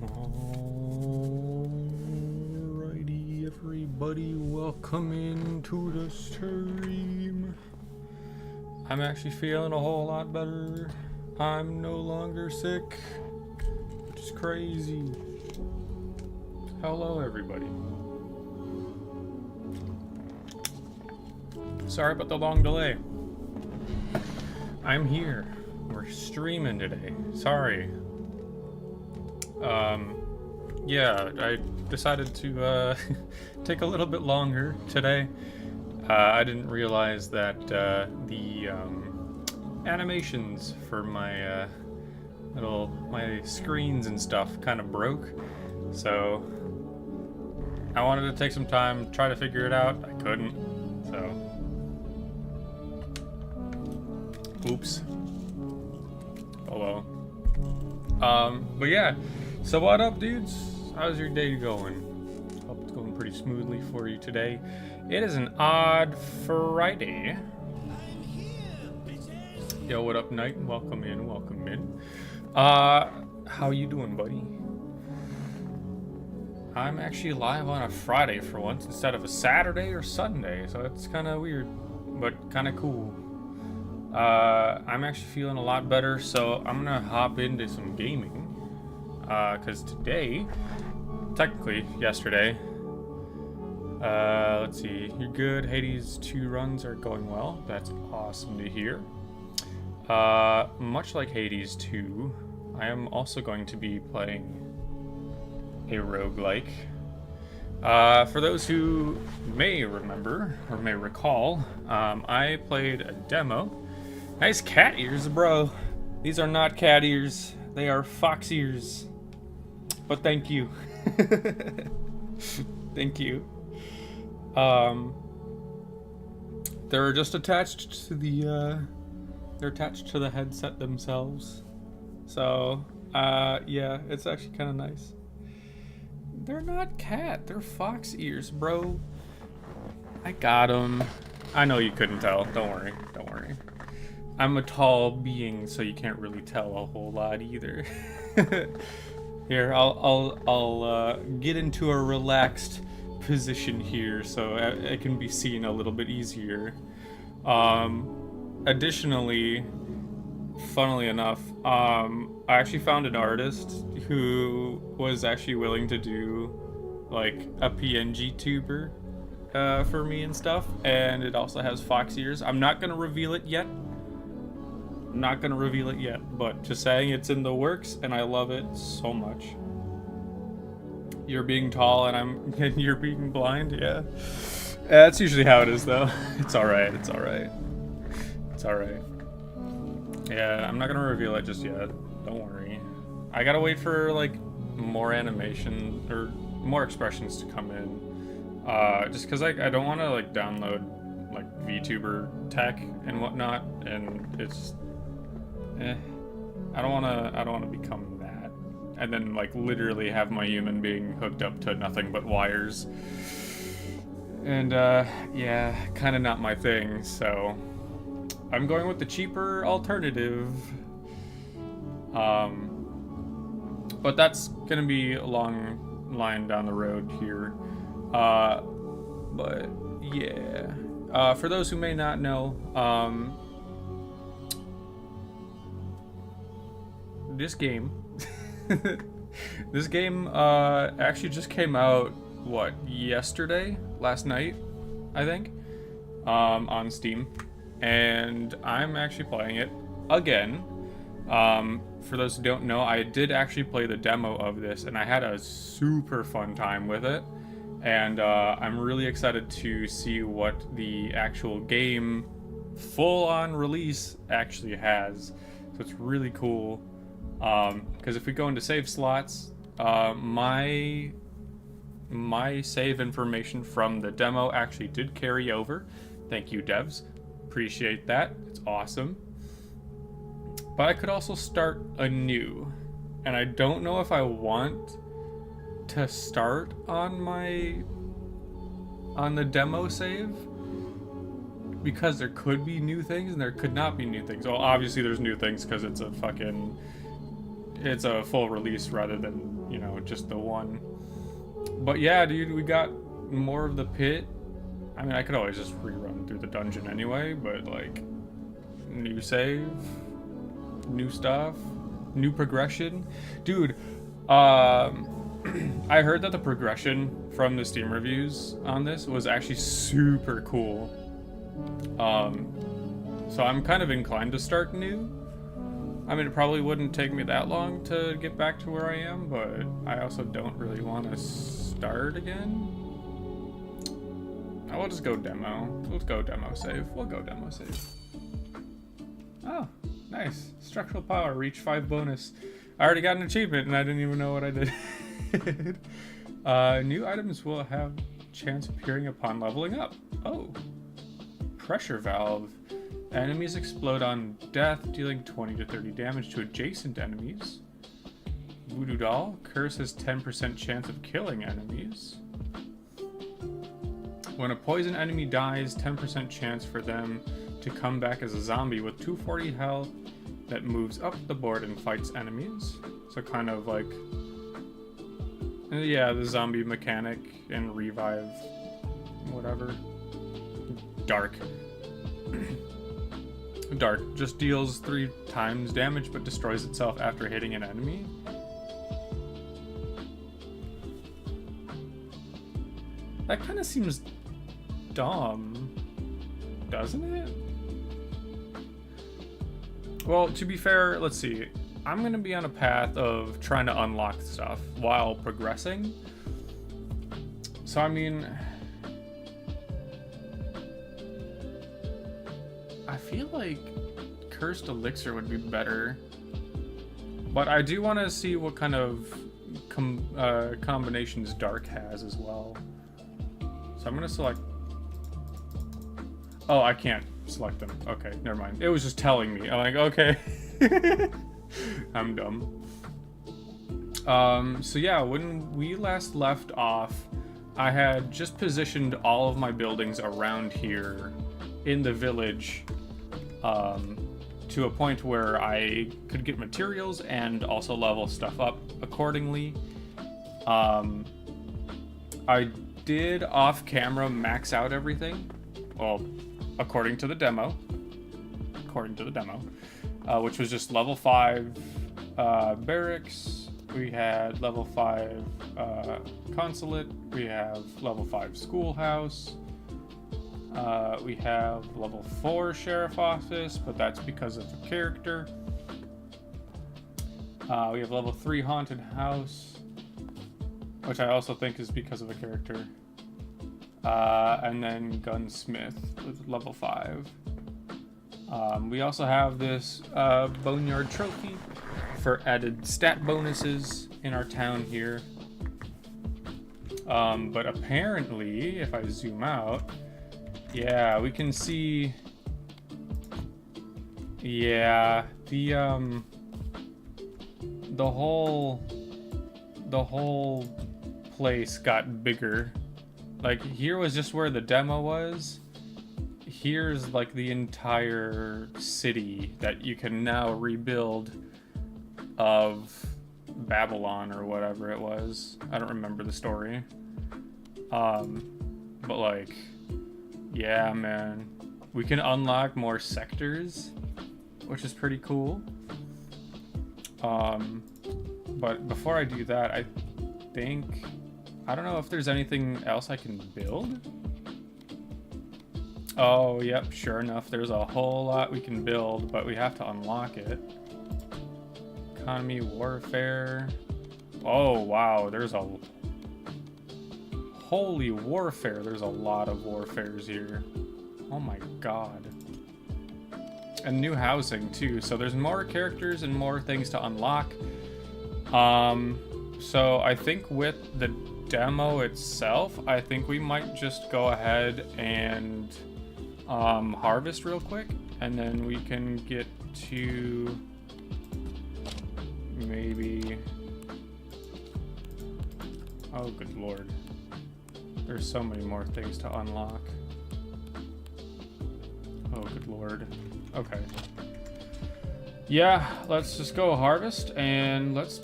Alrighty, everybody, welcome into the stream. I'm actually feeling a whole lot better. I'm no longer sick, which is crazy. Hello, everybody. Sorry about the long delay. I'm here. We're streaming today. Sorry. Yeah, I decided to take a little bit longer today. I didn't realize that the animations for my my screens and stuff kind of broke. So I wanted to take some time, try to figure it out. I couldn't. So oops. Oh well. But yeah. So what up, dudes? How's your day going? Hope it's going pretty smoothly for you today. It is an odd Friday. Yo, what up, Knight? Welcome in, welcome in. How you doing, buddy? I'm actually live on a Friday for once instead of a Saturday or Sunday, so it's kind of weird, but kind of cool. I'm actually feeling a lot better, so I'm gonna hop into some gaming. Because today, technically yesterday, let's see, you're good. Hades 2 runs are going well. That's awesome to hear. Much like Hades 2, I am also going to be playing a roguelike. For those who may remember, or may recall, I played a demo. Nice cat ears, bro. These are not cat ears. They are fox ears. But thank you. Thank you. They're just attached to the they're attached to the headset themselves. So, yeah, it's actually kind of nice. They're not cat, they're fox ears, bro. I got them. I know you couldn't tell. Don't worry. Don't worry. I'm a tall being, so you can't really tell a whole lot either. Here, I'll get into a relaxed position here so it can be seen a little bit easier. Additionally, funnily enough, I actually found an artist who was actually willing to do like a PNG tuber for me and stuff, and it also has fox ears. I'm not gonna reveal it yet. Not gonna reveal it yet, but just saying it's in the works, and I love it so much. You're being tall, and you're being blind. Yeah, that's usually how it is, though. It's all right. It's all right. It's all right. Yeah, I'm not gonna reveal it just yet. Don't worry. I gotta wait for like more animation or more expressions to come in. Just because I don't want to like download like VTuber tech and whatnot, and it's. I don't wanna become that, and then like literally have my human being hooked up to nothing but wires. And yeah, kind of not my thing. So I'm going with the cheaper alternative. But that's gonna be a long line down the road here. But yeah, for those who may not know, this game actually just came out yesterday, last night, I think, on Steam, and I'm actually playing it again. For those who don't know, I did actually play the demo of this, and I had a super fun time with it, and I'm really excited to see what the actual game full-on release actually has. So it's really cool. Because if we go into save slots, my save information from the demo actually did carry over. Thank you, devs. Appreciate that. It's awesome. But I could also start anew, and I don't know if I want to start on the demo save, because there could be new things and there could not be new things. Well, obviously there's new things because it's a fucking it's a full release rather than, you know, just the one. But yeah, dude, we got more of the pit. I mean, I could always just rerun through the dungeon anyway, but like, new save, new stuff, new progression. Dude, I heard that the progression from the Steam reviews on this was actually super cool. So I'm kind of inclined to start new. I mean, it probably wouldn't take me that long to get back to where I am, but I also don't really want to start again. I will just go demo. Let's go demo save. We'll go demo save. Oh, nice. Structural power, reach 5 bonus. I already got an achievement and I didn't even know what I did. New items will have chance appearing upon leveling up. Oh. Pressure valve. Enemies explode on death, dealing 20 to 30 damage to adjacent enemies. Voodoo doll. Curse has 10% chance of killing enemies. When a poison enemy dies, 10% chance for them to come back as a zombie with 240 health that moves up the board and fights enemies. So kind of like, yeah, the zombie mechanic and revive, whatever. Dark. Dark just deals 3 times damage but destroys itself after hitting an enemy. That kind of seems dumb, doesn't it? Well, to be fair, let's see. I'm gonna be on a path of trying to unlock stuff while progressing. So I mean, I feel like Cursed Elixir would be better, but I do want to see what kind of combinations Dark has as well. So I'm gonna select. Oh, I can't select them. Okay, never mind. It was just telling me. I'm like, okay. I'm dumb. So yeah, when we last left off, I had just positioned all of my buildings around here in the village to a point where I could get materials and also level stuff up accordingly. I did off camera max out everything. Well, according to the demo, which was just level 5 barracks. We had level 5 consulate. We have level 5 schoolhouse. We have level 4 sheriff office, but that's because of the character. We have level 3 haunted house, which I also think is because of the character. And then gunsmith with level 5. We also have this boneyard trophy for added stat bonuses in our town here. But apparently, if I zoom out, yeah, we can see, yeah, the whole place got bigger. Like, here was just where the demo was. Here's like the entire city that you can now rebuild of Babylon or whatever it was. I don't remember the story. But like, yeah, man, we can unlock more sectors, which is pretty cool. But before I do that, I don't know if there's anything else I can build. Oh, yep, sure enough, there's a whole lot we can build, but we have to unlock it. Economy, warfare. Oh, wow, there's a... Holy warfare, there's a lot of warfares here. Oh my god. And new housing, too, so there's more characters and more things to unlock. So I think with the demo itself, I think we might just go ahead and harvest real quick, and then we can get to maybe, oh good lord, there's so many more things to unlock. Oh good lord. Okay, Yeah, let's just go harvest and let's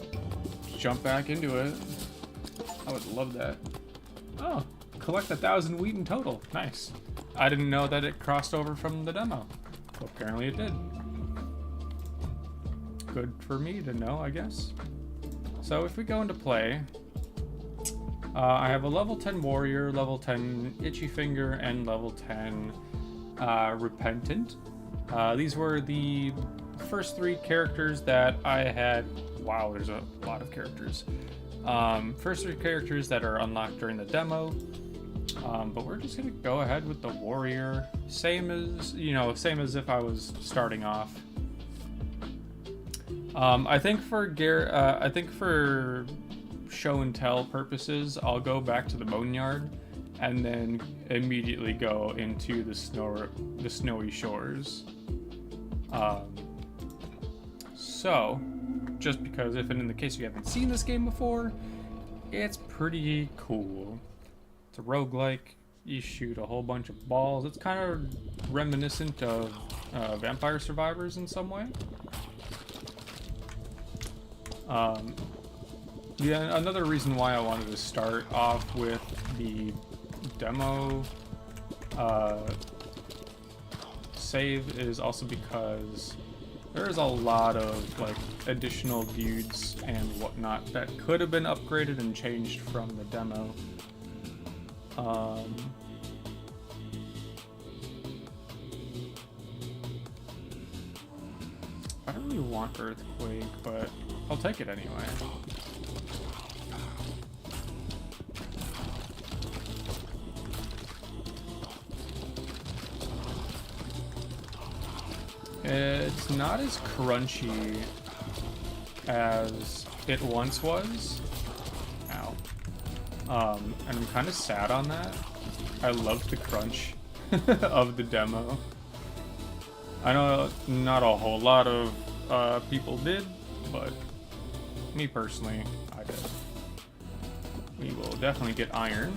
jump back into it. I would love that. Oh, collect 1,000 wheat in total. Nice. I didn't know that it crossed over from the demo. Well, apparently it did. Good for me to know, I guess. So if we go into play, I have a level 10 warrior, level 10 itchy finger, and level 10 repentant. These were the first 3 characters that I had. Wow, there's a lot of characters. First 3 characters that are unlocked during the demo. But we're just gonna go ahead with the warrior, same as if I was starting off. I think for show and tell purposes, I'll go back to the boneyard and then immediately go into the snowy shores. So, just because if and in the case you haven't seen this game before, it's pretty cool. It's a roguelike. You shoot a whole bunch of balls. It's kind of reminiscent of Vampire Survivors in some way. Yeah, another reason why I wanted to start off with the demo save is also because there's a lot of like additional dudes and whatnot that could have been upgraded and changed from the demo. I don't really want Earthquake, but I'll take it anyway. It's not as crunchy as it once was. Ow. And I'm kind of sad on that. I loved the crunch of the demo. I know not a whole lot of people did, but me personally, I did. We will definitely get iron.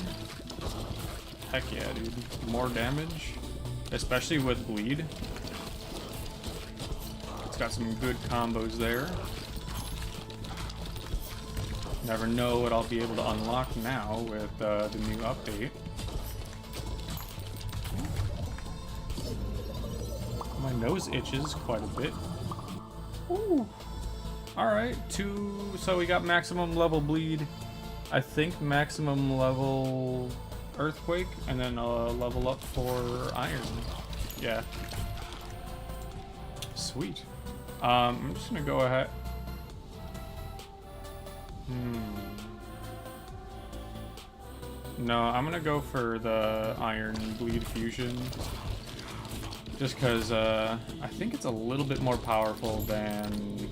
Heck yeah, dude. More damage, especially with bleed. It's got some good combos there. Never know what I'll be able to unlock now with the new update. My nose itches quite a bit. Ooh. Alright, so we got maximum level bleed. I think maximum level earthquake, and then a level up for iron. Yeah. Sweet. I'm just gonna go ahead. No, I'm gonna go for the iron bleed fusion. Just because I think it's a little bit more powerful than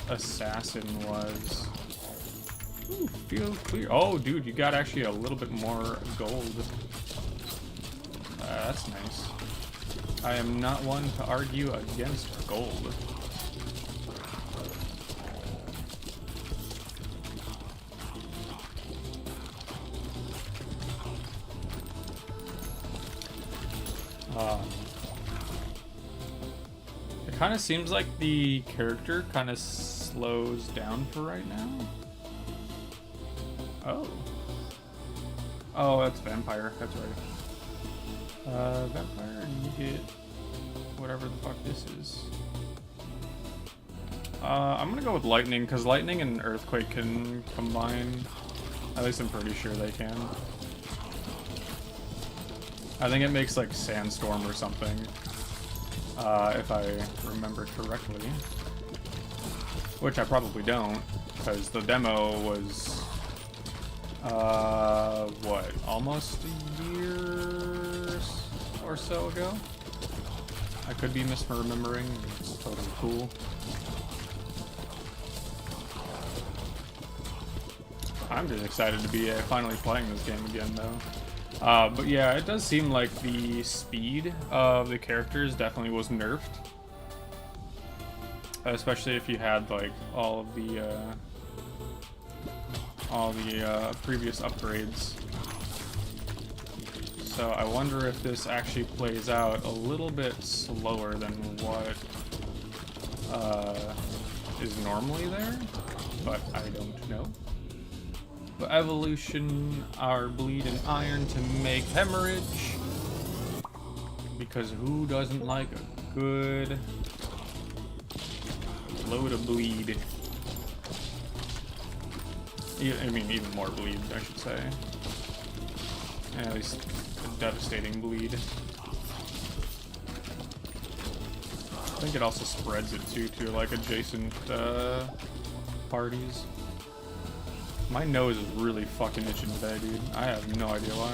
Assassin was. Ooh, feel clear. Oh, dude, you got actually a little bit more gold. That's nice. I am not one to argue against gold. It kind of seems like the character kind of slows down for right now. Oh. Oh, that's vampire. That's right. Vampire, you get whatever the fuck this is. I'm gonna go with lightning, because lightning and earthquake can combine. At least I'm pretty sure they can. I think it makes like sandstorm or something, if I remember correctly. Which I probably don't, because the demo was, what, almost a year or so ago? I could be misremembering. It's totally cool. I'm just excited to be finally playing this game again, though. But yeah, it does seem like the speed of the characters definitely was nerfed. Especially if you had like all of the previous upgrades. So I wonder if this actually plays out a little bit slower than what is normally there, but I don't know. But evolution our bleed and iron to make hemorrhage, because who doesn't like a good load of bleed? I mean, even more bleed, I should say. At least a devastating bleed. I think it also spreads it too to like adjacent parties. My nose is really fucking itching today, dude. I have no idea why.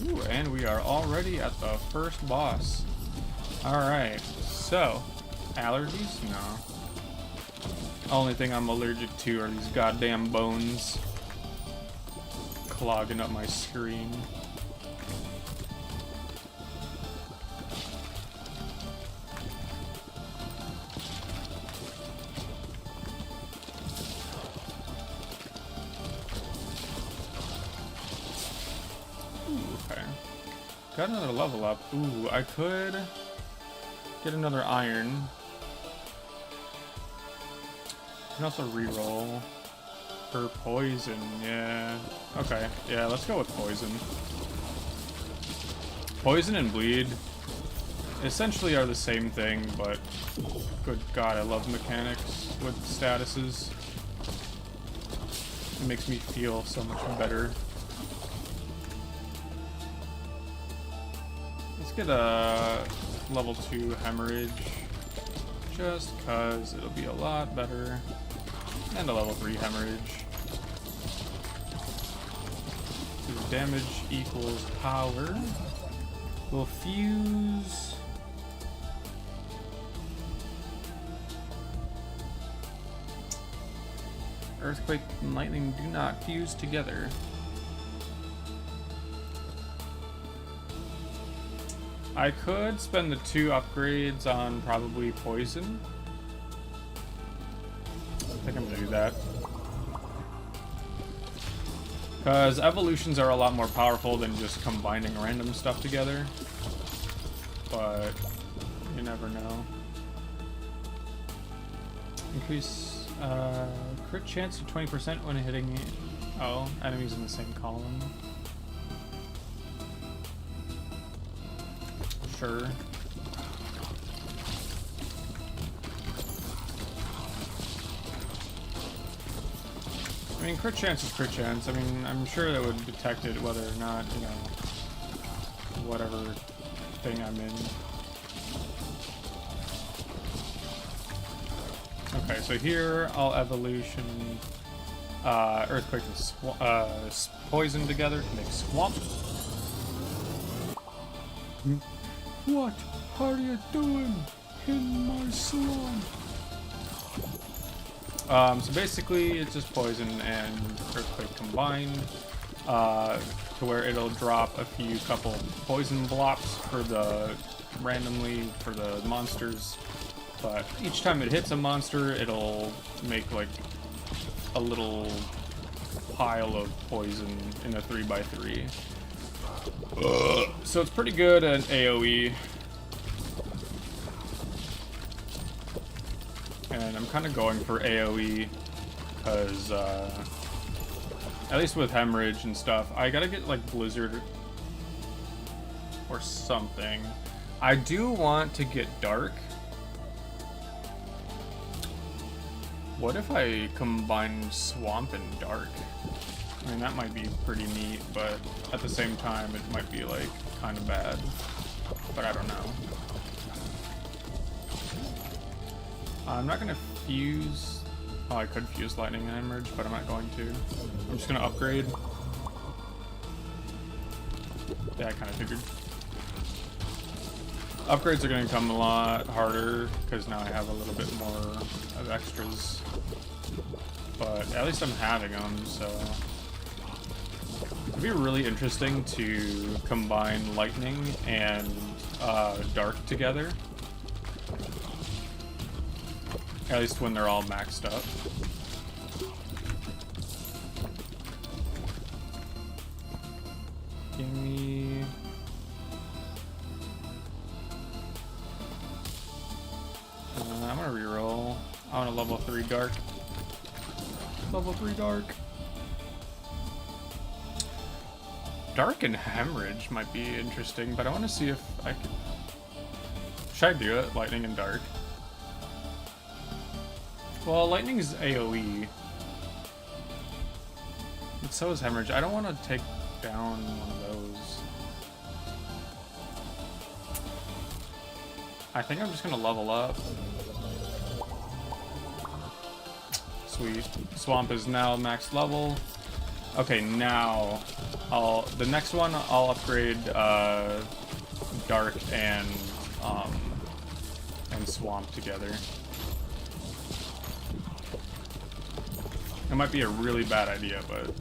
Ooh, and we are already at the first boss. Alright, so, allergies? No. Only thing I'm allergic to are these goddamn bones clogging up my screen. Got another level up. Ooh, I could get another iron. I can also reroll for poison. Yeah. Okay. Yeah, let's go with poison. Poison and bleed essentially are the same thing, but good God, I love mechanics with statuses. It makes me feel so much better. Get a level 2 hemorrhage, just cause it'll be a lot better, and a level 3 hemorrhage. So damage equals power. We'll fuse. Earthquake and lightning do not fuse together. I could spend the 2 upgrades on probably poison. I think I'm gonna do that. Because evolutions are a lot more powerful than just combining random stuff together. But you never know. Increase crit chance to 20% when hitting enemies in the same column. Sure. I mean, crit chance is crit chance. I mean, I'm sure that would detect it whether or not, you know, whatever thing I'm in. Okay, so here I'll evolution earthquake and poison together to make swamp. What are you doing in my swamp? So basically it's just poison and earthquake combined, to where it'll drop a couple poison blocks for randomly for the monsters, but each time it hits a monster it'll make like a little pile of poison in a 3x3. So it's pretty good at AoE. And I'm kind of going for AoE because, at least with hemorrhage and stuff, I gotta get like Blizzard or something. I do want to get Dark. What if I combine Swamp and Dark? I mean, that might be pretty neat, but at the same time, it might be, like, kind of bad. But I don't know. I'm not going to fuse... Oh, I could fuse Lightning and Hemorrhage, but I'm not going to. I'm just going to upgrade. Yeah, I kind of figured. Upgrades are going to come a lot harder, because now I have a little bit more of extras. But at least I'm having them, so... It'd be really interesting to combine Lightning and Dark together. At least when they're all maxed up. me... I'm gonna reroll. I want a level 3 dark. Level 3 dark. Dark and Hemorrhage might be interesting, but I want to see if I could... Should I do it? Lightning and Dark? Well, Lightning is AoE. But so is Hemorrhage. I don't want to take down one of those. I think I'm just going to level up. Sweet. Swamp is now max level. Okay, now the next one I'll upgrade Dark and Swamp together. It might be a really bad idea, but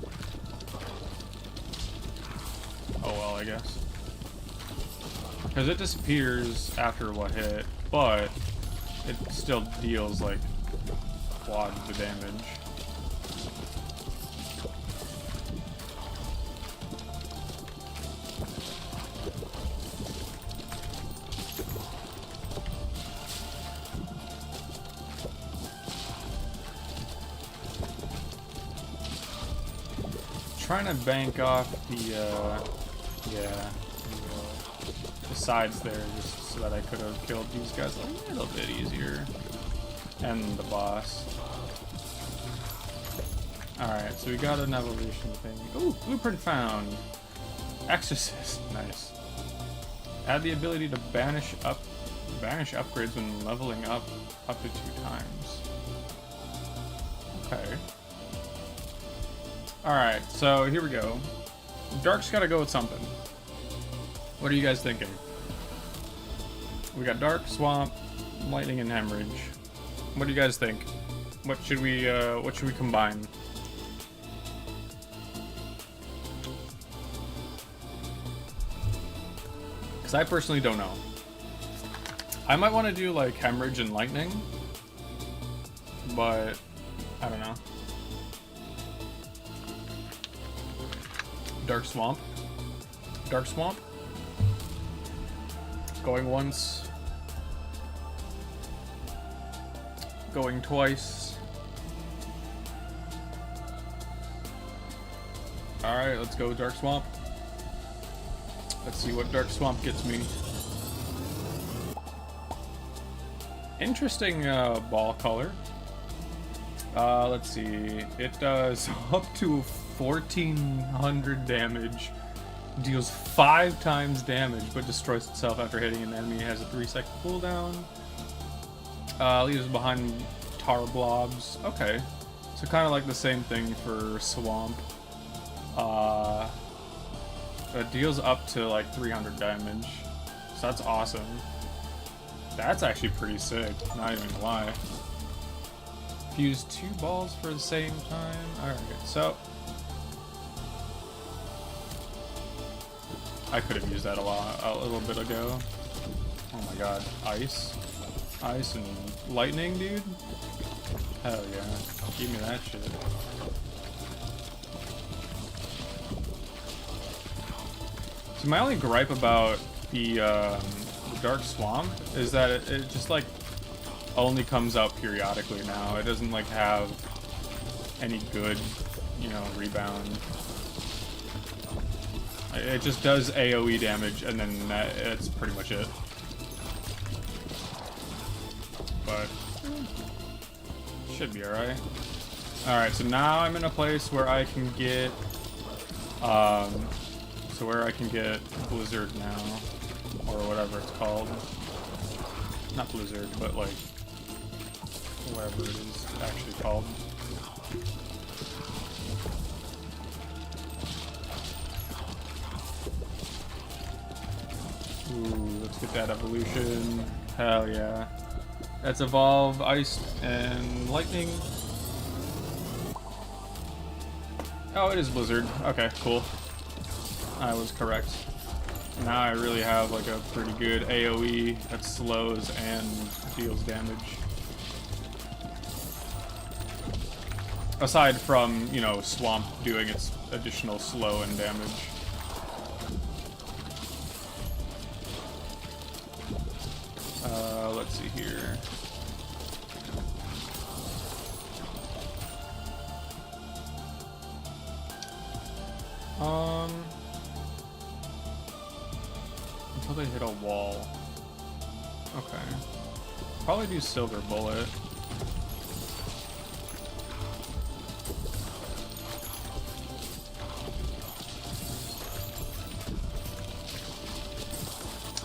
oh well, I guess. Because it disappears after what hit, but it still deals like quad the damage. Trying to bank off the sides there just so that I could have killed these guys a little bit easier. And the boss. Alright, so we got an evolution thing. Ooh, blueprint found. Exorcist, nice. Add the ability to banish upgrades when leveling up to 2 times. Okay. Alright, so here we go. Dark's gotta go with something. What are you guys thinking? We got Dark, Swamp, Lightning, and Hemorrhage. What do you guys think? What should we combine? Because I personally don't know. I might want to do like Hemorrhage and Lightning, but I don't know. Dark Swamp. Dark Swamp. Going once. Going twice. Alright, let's go Dark Swamp. Let's see what Dark Swamp gets me. Interesting ball color. Let's see. It does up to 1,400 damage. Deals 5 times damage, but destroys itself after hitting an enemy. It has a 3-second cooldown. Leaves behind tar blobs. Okay. So kind of like the same thing for Swamp. It deals up to like 300 damage. So that's awesome. That's actually pretty sick, not even gonna lie. Fuse 2 balls for the same time. Alright, so I could have used that a little bit ago. Oh my god, ice and lightning, dude. Hell yeah, give me that shit. So my only gripe about the Dark Swamp is that it just like only comes out periodically now. It doesn't like have any good, you know, rebound. It just does AoE damage, and then that's pretty much it. But should be alright. Alright, so now I'm in a place where I can get Blizzard now, or whatever it's called. Not Blizzard, but like whatever it is actually called. Ooh, let's get that evolution. Hell yeah. Let's evolve Ice and Lightning. Oh, it is Blizzard. Okay, cool. I was correct. Now I really have like a pretty good AoE that slows and deals damage. Aside from, you know, Swamp doing its additional slow and damage. let's see here. Until they hit a wall. Okay. Probably do silver bullet.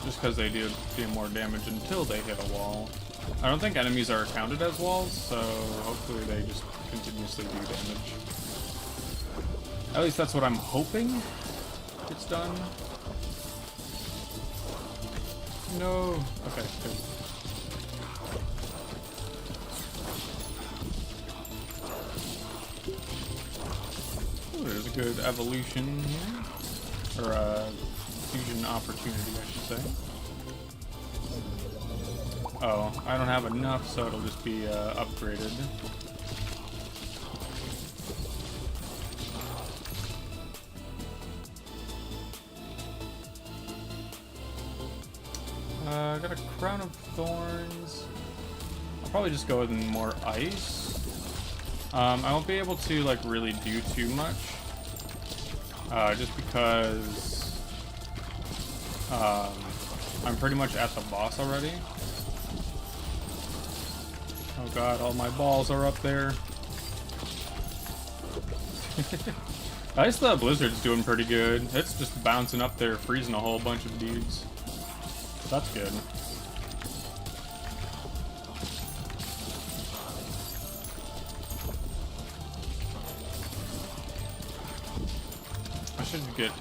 Just because they do more damage until they hit a wall. I don't think enemies are counted as walls, so hopefully they just continuously do damage. At least that's what I'm hoping it's done. No. Okay, good. Ooh, there's a good evolution here. Or fusion opportunity, I should say. Oh, I don't have enough, so it'll just be upgraded. I got a crown of thorns. I'll probably just go with more ice. I won't be able to like really do too much, just because I'm pretty much at the boss already. Oh god, all my balls are up there. At least the blizzard's doing pretty good. It's just bouncing up there, freezing a whole bunch of dudes. That's good. I should get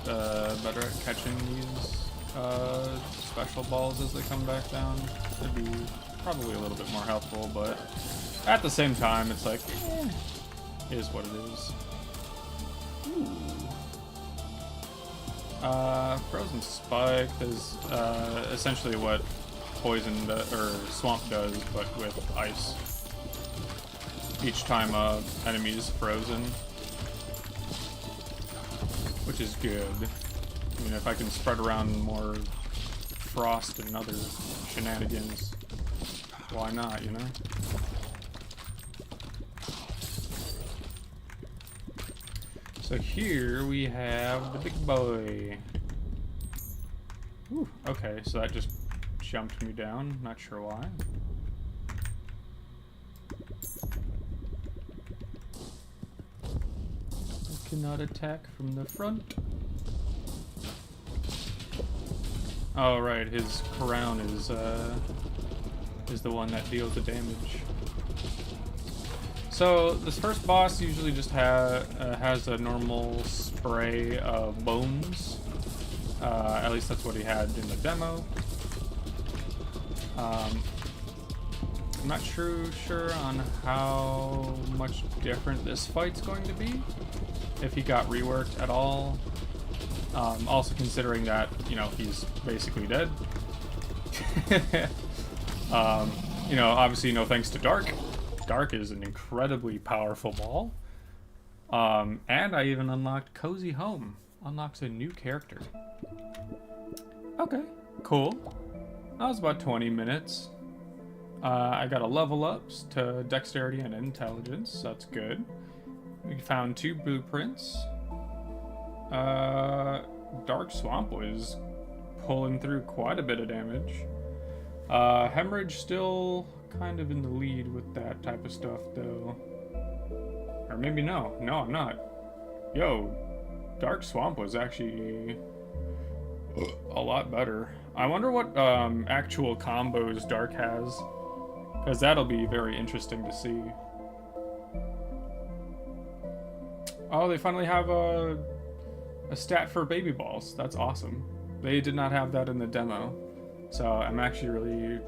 better at catching these special balls as they come back down. It'd be probably a little bit more helpful, but at the same time, it's like, it is what it is. Ooh. Frozen Spike is essentially what poison or swamp does, but with ice. Each time a enemy is frozen, which is good. I mean, if I can spread around more frost and other shenanigans, why not, you know? So here we have the big boy. Ooh, okay, so that just jumped me down. Not sure why. I cannot attack from the front. Oh right, his crown is the one that deals the damage. So this first boss usually just has a normal spray of bones. At least that's what he had in the demo. I'm not sure on how much different this fight's going to be, if he got reworked at all. Also considering that, you know, he's basically dead. You know, obviously no thanks to Dark. Dark is an incredibly powerful ball. And I even unlocked Cozy Home. Unlocks a new character. Okay, cool. That was about 20 minutes. I got a level ups to Dexterity and Intelligence. That's good. We found 2 blueprints. Dark Swamp was pulling through quite a bit of damage. Hemorrhage still kind of in the lead with that type of stuff, though. Or maybe no. No, I'm not. Yo, Dark Swamp was actually a lot better. I wonder what actual combos Dark has, because that'll be very interesting to see. Oh, they finally have a stat for baby balls. That's awesome. They did not have that in the demo, so I'm actually really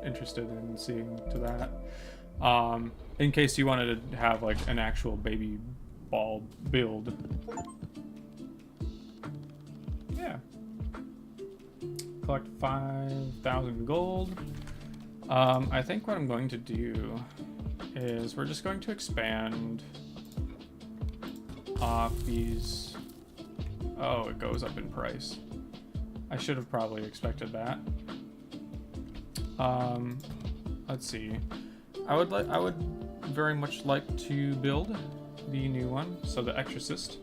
interested in seeing to that. In case you wanted to have like an actual baby ball build. Yeah. Collect 5,000 gold. I think what I'm going to do is we're just going to expand off these. Oh, it goes up in price. I should have probably expected that. let's see. I would very much like to build the new one, so the Exorcist.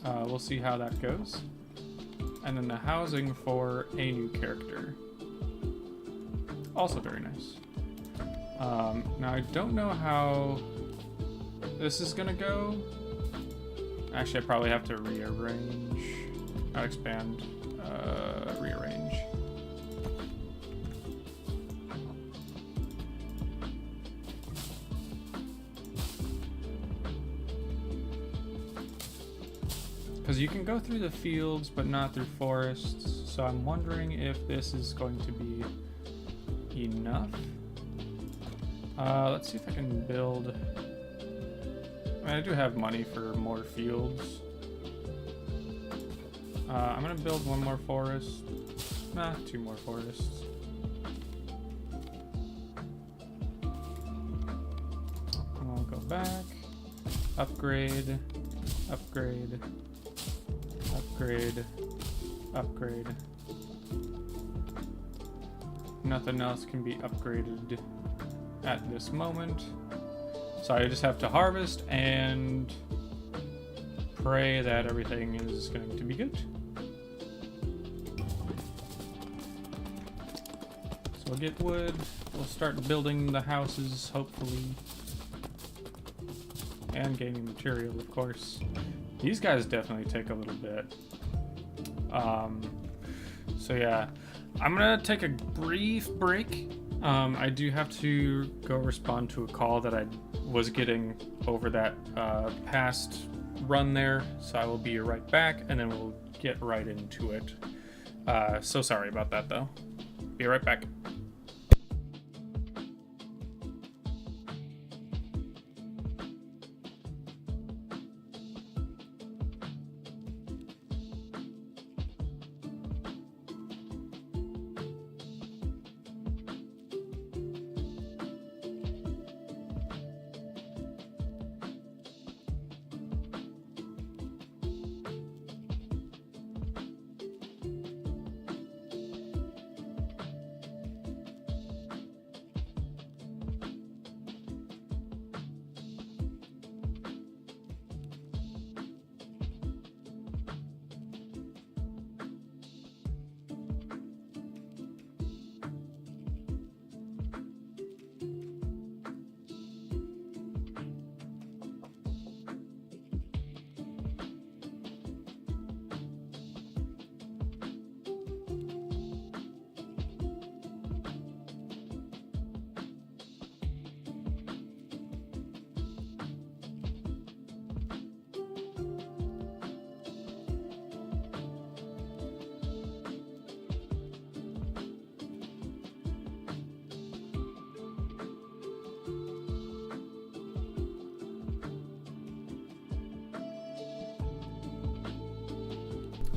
We'll see how that goes. And then the housing for a new character. Also very nice. Now I don't know how this is gonna go. Actually, I probably have to rearrange, not expand, rearrange. Because you can go through the fields, but not through forests. So I'm wondering if this is going to be enough. Let's see if I can build. I mean, I do have money for more fields. I'm gonna build one more forest. Nah, 2 more forests. And we'll go back. Upgrade. Upgrade. Upgrade. Upgrade. Nothing else can be upgraded at this moment. So I just have to harvest and pray that everything is going to be good. So we'll get wood. We'll start building the houses, hopefully. And gaining material, of course. These guys definitely take a little bit. So yeah, I'm gonna take a brief break. I do have to go respond to a call that I was getting over that past run there, so I will be right back, and then we'll get right into it. So sorry about that, though. Be right back.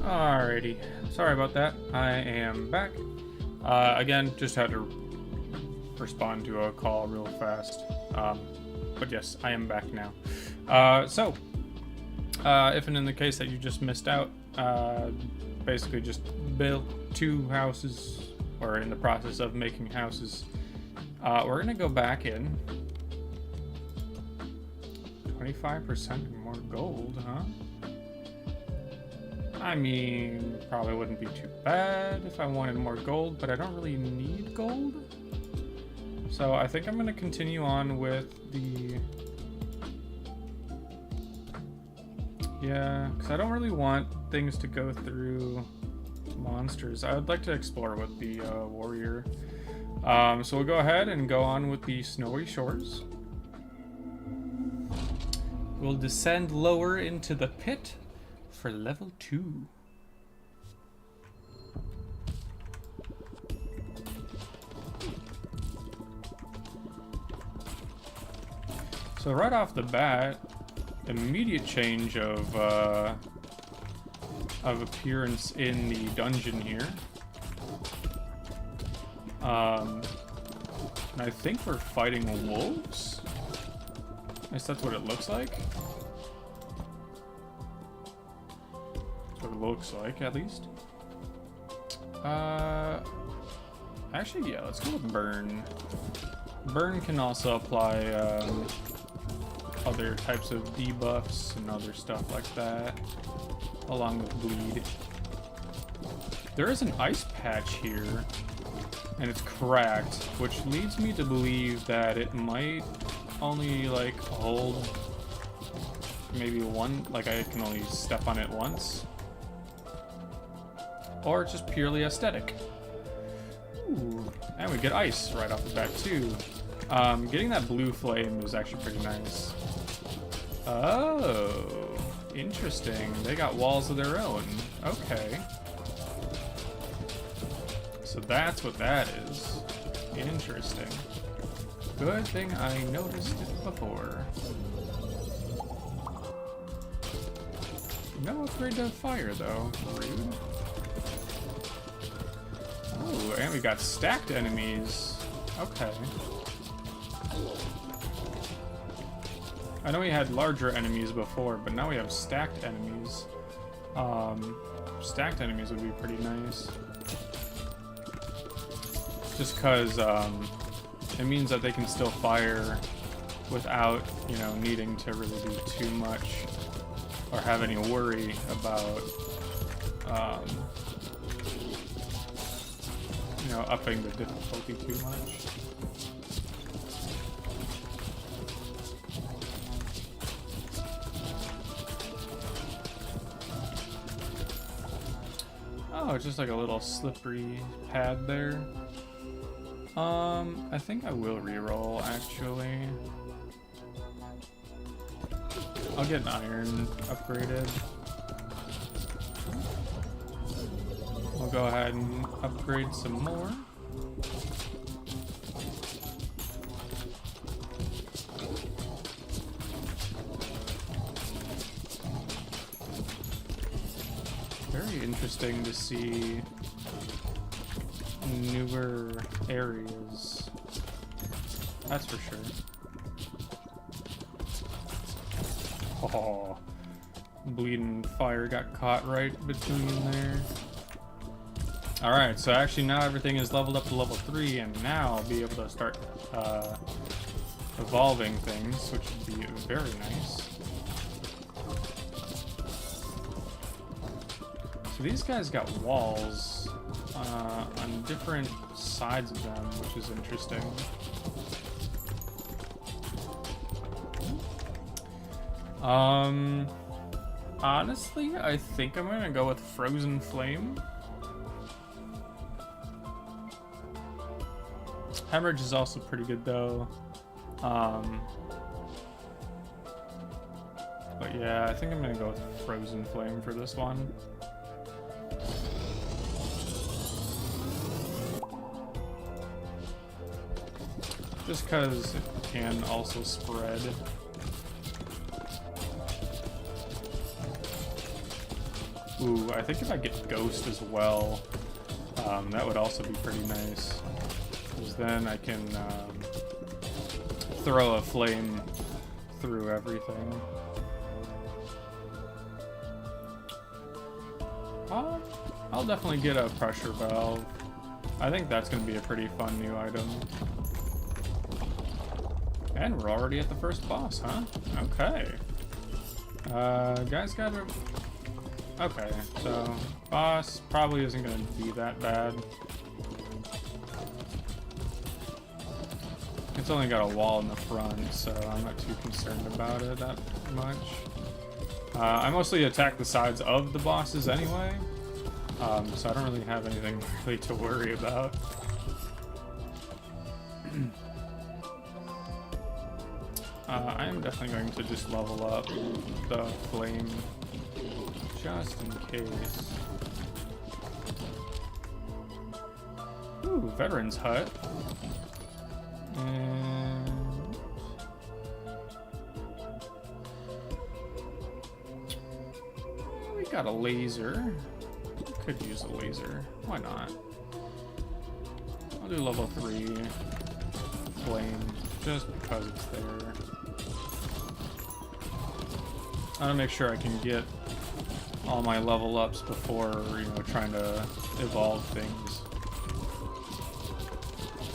Alrighty, sorry about that. I am back. Again, just had to respond to a call real fast. But yes, I am back now. If and in the case that you just missed out, basically just built 2 houses, or in the process of making houses. We're gonna go back in. 25% more gold, huh? I mean, probably wouldn't be too bad if I wanted more gold, but I don't really need gold. So I think I'm going to continue on with the... Yeah, because I don't really want things to go through monsters. I would like to explore with the warrior. So we'll go ahead and go on with the snowy shores. We'll descend lower into the pit for level 2. So right off the bat, immediate change of appearance in the dungeon here. And I think we're fighting wolves. At least that's what it looks like. That's what it looks like, at least. Actually, yeah, let's go with burn. Burn can also apply other types of debuffs and other stuff like that, along with bleed. There is an ice patch here, and it's cracked, which leads me to believe that it might only like hold maybe one, like I can only step on it once, or it's just purely aesthetic. Ooh, and we get ice right off the bat too. Getting that blue flame is actually pretty nice. Oh, interesting. They got walls of their own. Okay. So that's what that is. Interesting. Good thing I noticed it before. No upgrade to fire though. Rude. Oh, and we got stacked enemies. Okay. I know we had larger enemies before, but now we have stacked enemies. Stacked enemies would be pretty nice. Just because it means that they can still fire without, you know, needing to really do too much or have any worry about, you know, upping the difficulty too much. Oh, it's just like a little slippery pad there. I think I will reroll actually. I'll get an iron upgraded. We'll go ahead and upgrade some more. Very interesting to see newer areas. That's for sure. Oh, bleeding fire got caught right between there. Alright, so actually now everything is leveled up to level 3, and now I'll be able to start evolving things, which would be very nice. So these guys got walls on different sides of them, which is interesting. Honestly, I think I'm gonna go with Frozen Flame. Hemorrhage is also pretty good though. But yeah, I think I'm gonna go with Frozen Flame for this one. Just because it can also spread. Ooh, I think if I get Ghost as well, that would also be pretty nice. Because then I can throw a flame through everything. I'll definitely get a pressure valve. I think that's going to be a pretty fun new item. And we're already at the first boss, huh? Okay. Guys gotta... Okay, so boss probably isn't going to be that bad. It's only got a wall in the front, so I'm not too concerned about it that much. I mostly attack the sides of the bosses anyway, so I don't really have anything really to worry about. I am definitely going to just level up the flame, just in case. Ooh, Veteran's Hut. And... we got a laser. Could use a laser. Why not? I'll do level 3 flame, just because it's there. I want to make sure I can get all my level ups before, you know, trying to evolve things.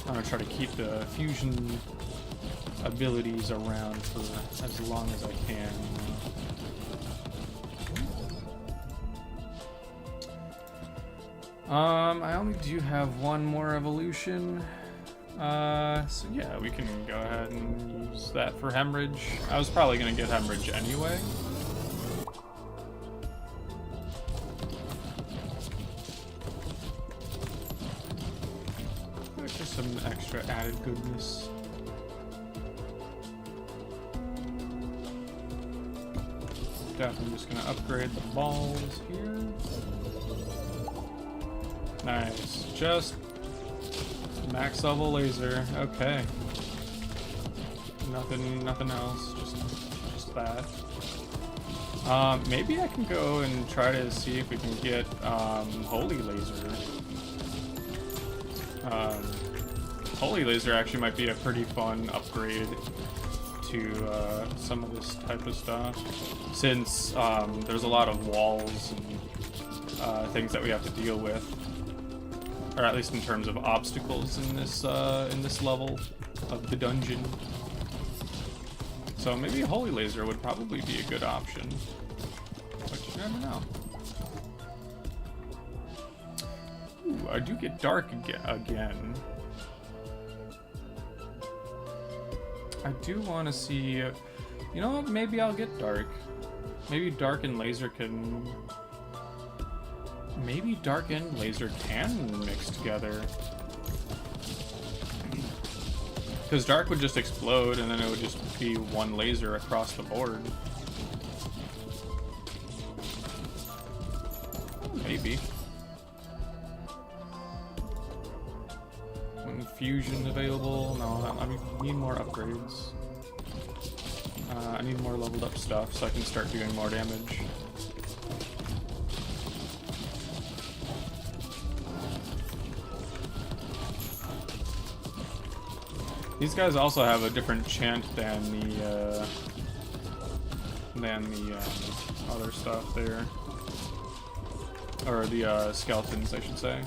I'm gonna try to keep the fusion abilities around for as long as I can. I only do have one more evolution. So yeah, we can go ahead and use that for hemorrhage. I was probably gonna get hemorrhage anyway. Just some extra added goodness. Definitely just gonna upgrade the balls here. Nice. Just max level laser. Okay. Nothing else. Just that. Maybe I can go and try to see if we can get holy laser. Holy laser actually might be a pretty fun upgrade to some of this type of stuff, since there's a lot of walls and things that we have to deal with, or at least in terms of obstacles in this level of the dungeon. So maybe a holy laser would probably be a good option, but you never know. Ooh, I do get dark again. I do want to see, you know what, maybe I'll get dark. Maybe dark and laser can, maybe dark and laser can mix together. Because dark would just explode and then it would just be one laser across the board. Maybe. Fusion available. No, I need more upgrades. I need more leveled up stuff so I can start doing more damage. These guys also have a different chant than the other stuff there, or the skeletons, I should say.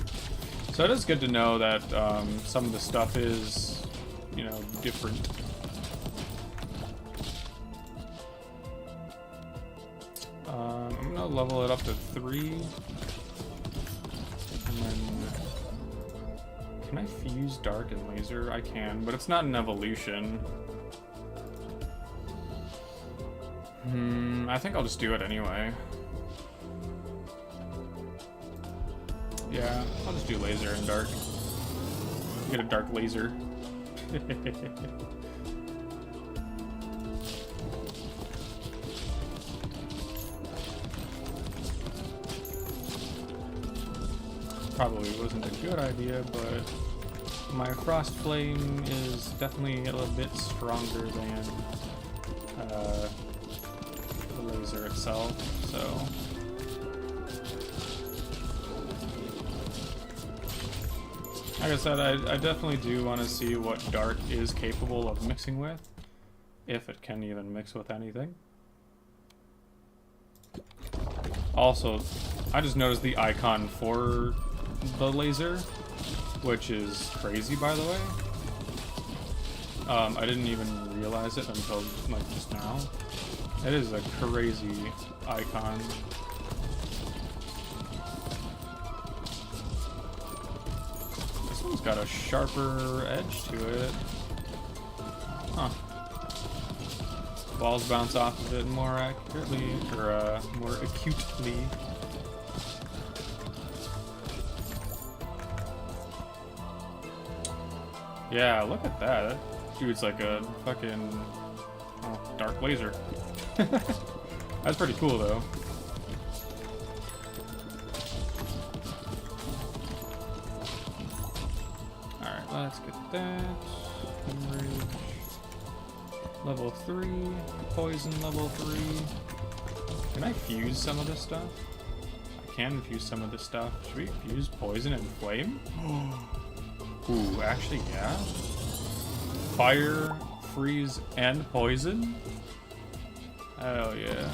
So it is good to know that some of the stuff is, you know, different. I'm gonna level it up to 3, and then can I fuse dark and laser? I can, but it's not an evolution. I think I'll just do it anyway. Yeah, I'll just do laser and dark. Get a dark laser. Probably wasn't a good idea, but my frost flame is definitely a little bit stronger than the laser itself, so. Like I said, I definitely do want to see what dark is capable of mixing with, if it can even mix with anything. Also, I just noticed the icon for the laser, which is crazy, by the way. I didn't even realize it until like just now. It is a crazy icon. It's got a sharper edge to it. Huh. Balls bounce off of it more accurately, or more acutely. Yeah, look at that. That dude's like a fucking dark laser. That's pretty cool though. Let's get that. Hemorrhage. Level 3. Poison level 3. Can I fuse some of this stuff? I can fuse some of this stuff. Should we fuse poison and flame? Ooh, actually, yeah. Fire, freeze, and poison? Hell yeah.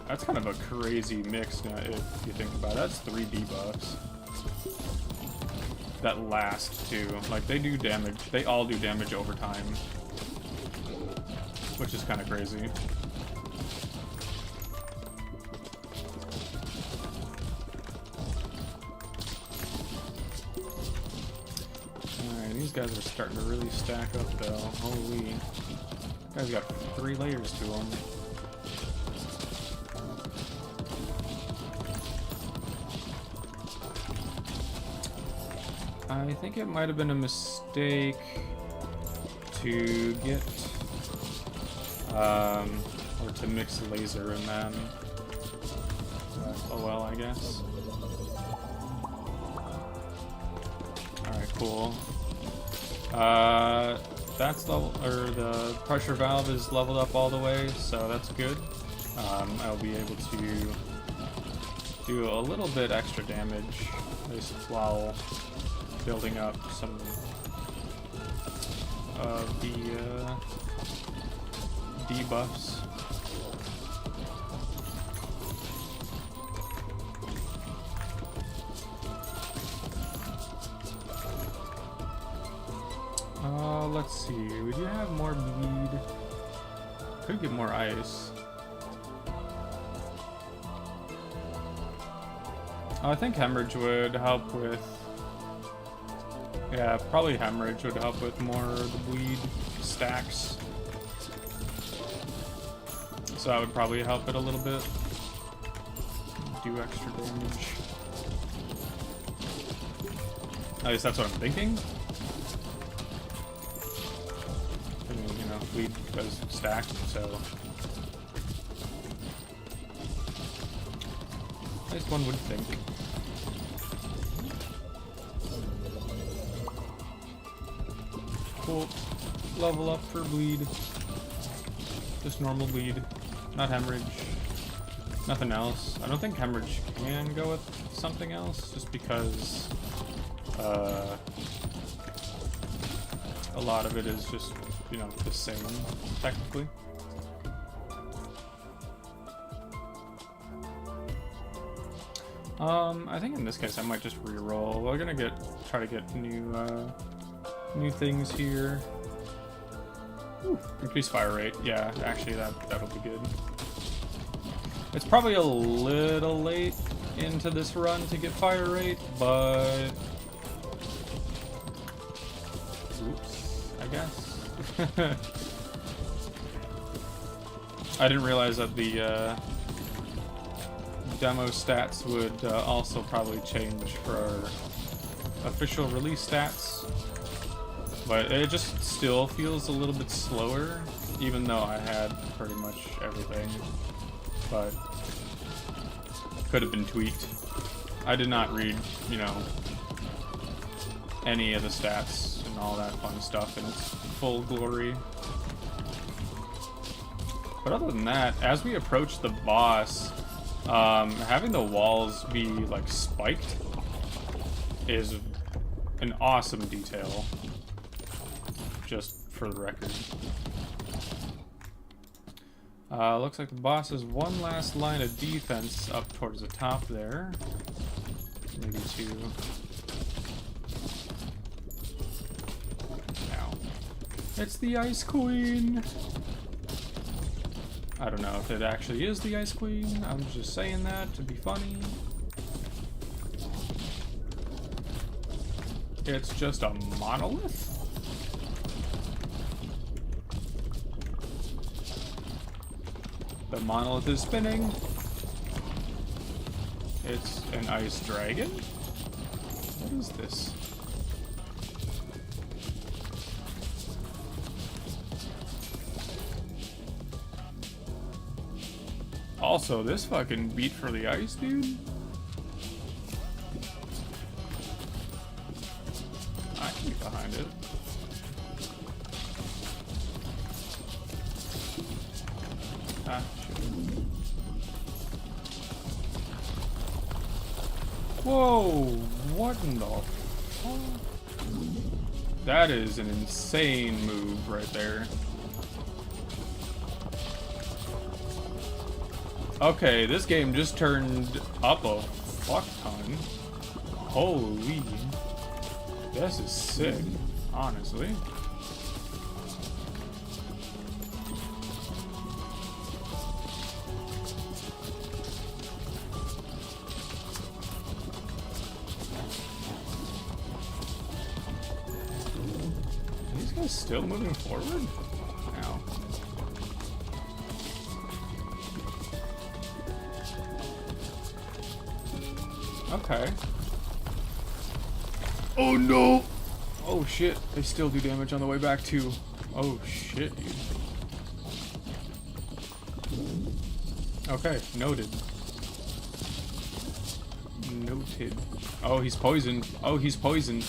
That's kind of a crazy mix now, if you think about it. That's 3 debuffs. that last too. Like they do damage. They all do damage over time, which is kind of crazy. Alright, these guys are starting to really stack up though. Holy. Guys got 3 layers to them. I think it might have been a mistake to get, or to mix laser in them. Oh well, I guess. Alright, cool. That's level, or the pressure valve is leveled up all the way, so that's good. I'll be able to do a little bit extra damage just while building up some of the debuffs. Let's see. We do have more bleed. Could get more ice. I think hemorrhage would help with. Yeah, probably hemorrhage would help with more of the bleed stacks. So that would probably help it a little bit. Do extra damage. At least that's what I'm thinking. I mean, you know, bleed goes stacked, so. At least one would think. Cool. Level up for bleed. Just normal bleed. Not hemorrhage. Nothing else. I don't think hemorrhage can go with something else, just because a lot of it is just, you know, the same, technically. I think in this case I might just re-roll. We're gonna try to get new things here. Ooh, increase fire rate. Yeah, actually that'll be good. It's probably a little late into this run to get fire rate, but oops, I guess. I didn't realize that the demo stats would also probably change for our official release stats. But it just still feels a little bit slower, even though I had pretty much everything. But could have been tweaked. I did not read, you know, any of the stats and all that fun stuff in its full glory. But other than that, as we approach the boss, having the walls be like spiked is an awesome detail. Just for the record. Looks like the boss has one last line of defense up towards the top there. Maybe 2. Now, it's the Ice Queen! I don't know if it actually is the Ice Queen. I'm just saying that to be funny. It's just a monolith? The monolith is spinning. It's an ice dragon? What is this? Also, this fucking beat for the ice, dude. I can get behind it. Ah, shit. Whoa! What in the fuck? That is an insane move right there. Okay, this game just turned up a fuck ton. Holy. This is sick, honestly. Are these guys still moving forward? Now. Okay. Oh no! Oh shit, they still do damage on the way back too. Oh shit, dude. Okay, noted. Noted. Oh, he's poisoned. Oh, he's poisoned.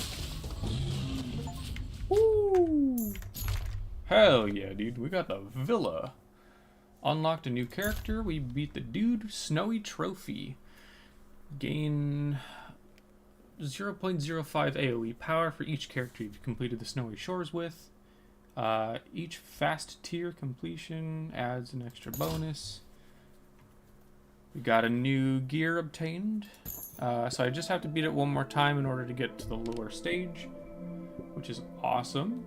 Woo! Hell yeah, dude. We got the villa. Unlocked a new character. We beat the dude. Snowy trophy. Gain 0.05 AoE power for each character you've completed the Snowy Shores with. Each fast tier completion adds an extra bonus. We got a new gear obtained. So I just have to beat it one more time in order to get to the lower stage, which is awesome.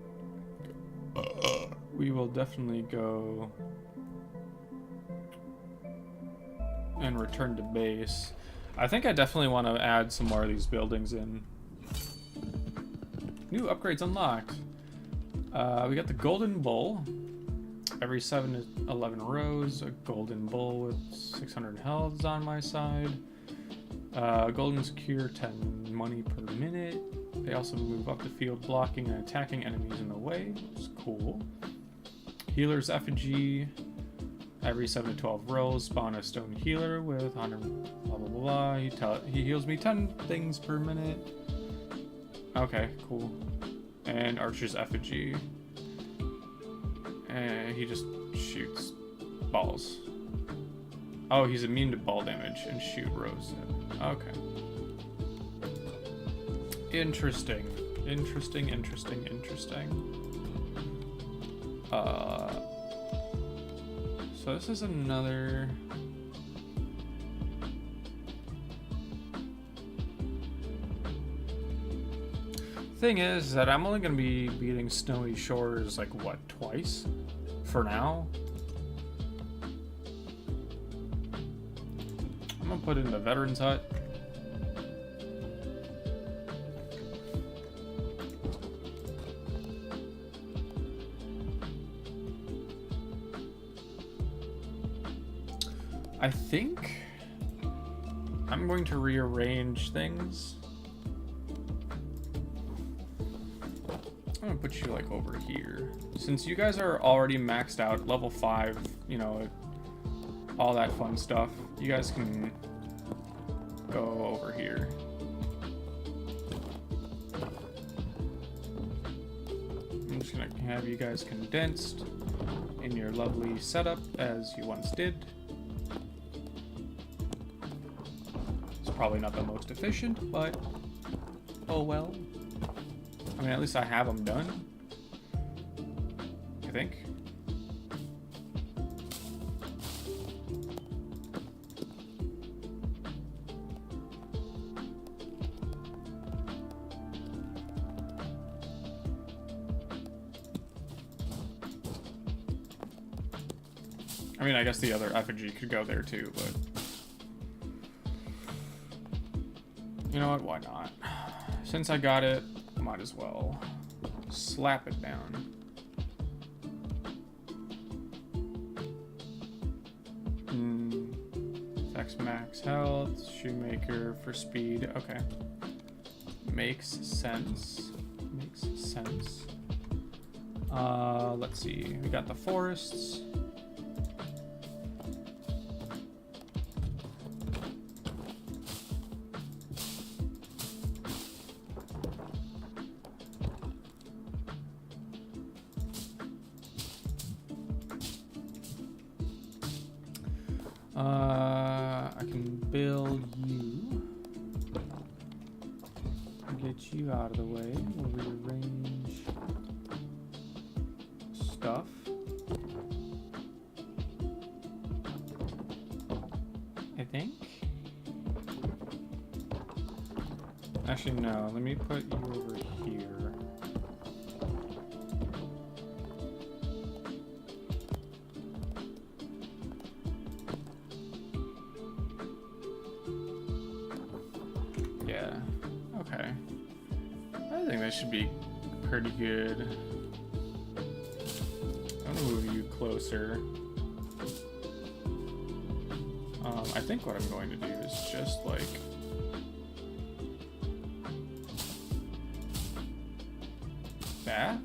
We will definitely go and return to base. I think I definitely want to add some more of these buildings in. New upgrades unlocked. We got the Golden Bull. Every 7 to 11 rows, a Golden Bull with 600 health is on my side. Golden Secure, 10 money per minute. They also move up the field, blocking and attacking enemies in the way, which is cool. Healer's Effigy. Every 7 to 12 rolls, spawn a stone healer with 100 blah blah blah. He heals me 10 things per minute. Okay, cool. And Archer's Effigy. And he just shoots balls. Oh, he's immune to ball damage and shoot rows. Okay. Interesting. Interesting. So this is another... Thing is that I'm only going to be beating Snowy Shores, like, what, twice? For now? I'm going to put in the Veterans Hut. I think I'm going to rearrange things. I'm gonna put you like over here. Since you guys are already maxed out, level 5, you know, all that fun stuff, you guys can go over here. I'm just gonna have you guys condensed in your lovely setup as you once did. Probably not the most efficient, but oh well. I mean, at least I have them done, I think. I mean, I guess the other effigy could go there too, but you know what, why not? Since I got it, might as well slap it down. Affects max health, shoemaker for speed, okay. Makes sense. Let's see, we got the forests. I can build you. Get you out of the way. We'll rearrange stuff. I think. Actually, no. Let me put you over here. Yeah. Okay. I think that should be pretty good. I'm gonna move you closer. I think what I'm going to do is just like that,